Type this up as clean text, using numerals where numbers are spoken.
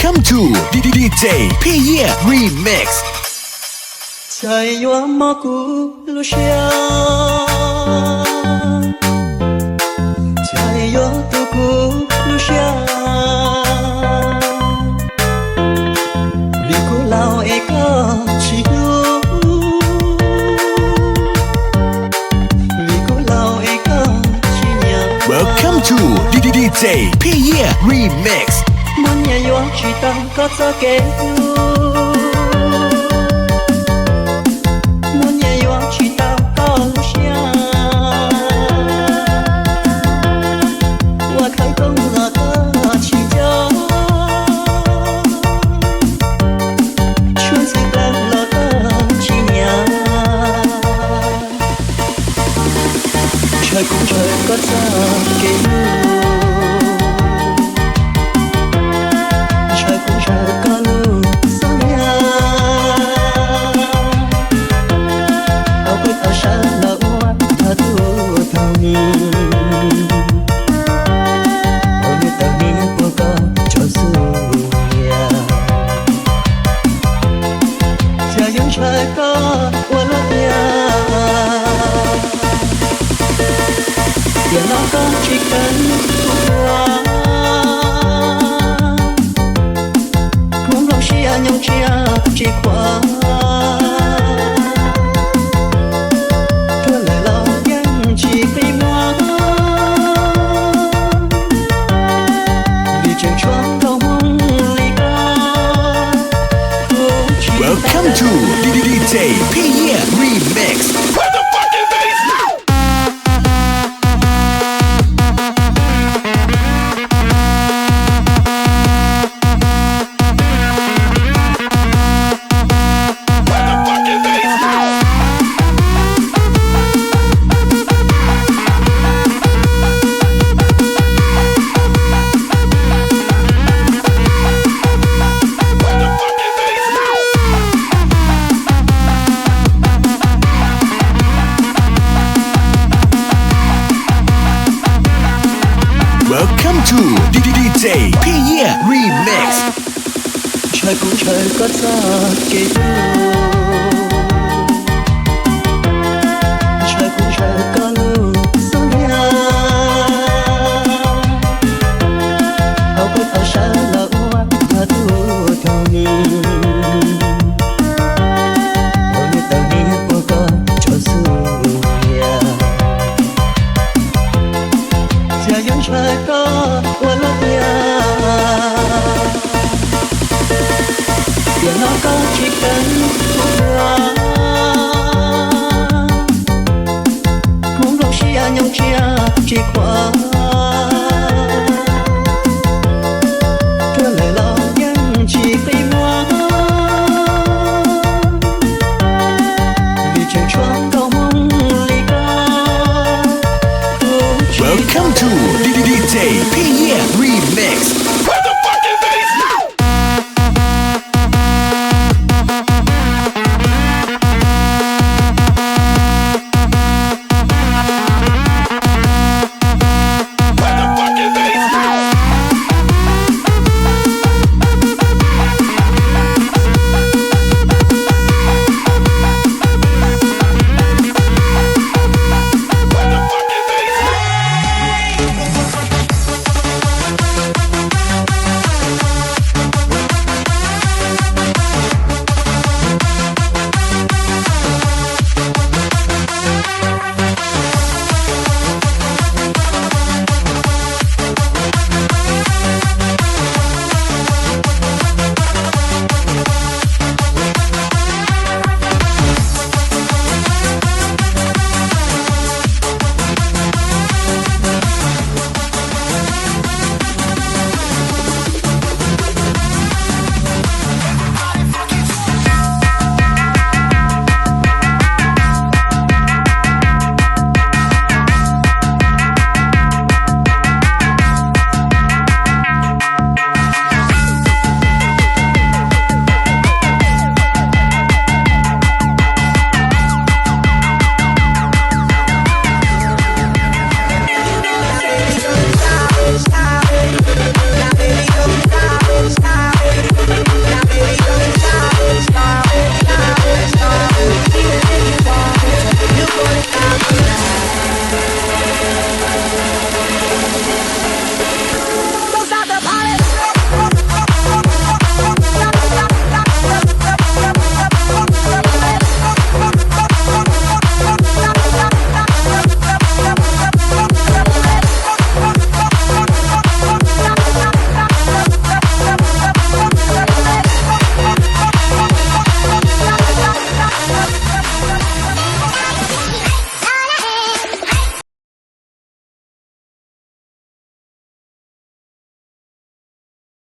Welcome to DJ444 REMIX. Chạy yo maku lucia, chạy yo tuku lucia. Liku lao eka chidu, liku lao eka chinya. Welcome to DJ444 REMIX. Manya yo chita kata ketu. Trời cũng trời có ra kêu, trời cũng trời có lưu sóng ya. Áo quên áo sáng là hoa tha thu thầm. Ôi như tờ niên của con cho xuôi ya. Trời cũng trời có hoa lót ya. Giờ nó có chỉ cần qua cũng lòng chia nhau chia chỉ qua thưa lời lòng nhân chỉ vì hoa vì trời choáng đau mong ly ca. Welcome to DJ444 REMIX. Welcome to DJ444 REMIX. Trời cũng trời có ra kêu, trời cũng trời có lưu sóng ya. Áo quên áo sáng là hoa tha thu thầm. Ôi như tờ niên của con cho xuôi ya. Giờ những trời có hoa lót ya. Giờ nó có chỉ cần qua cũng lòng chia nhau chia chỉ qua thưa lời lòng nhân chỉ vì hoa vì trời choáng đau mong ly ca. Welcome to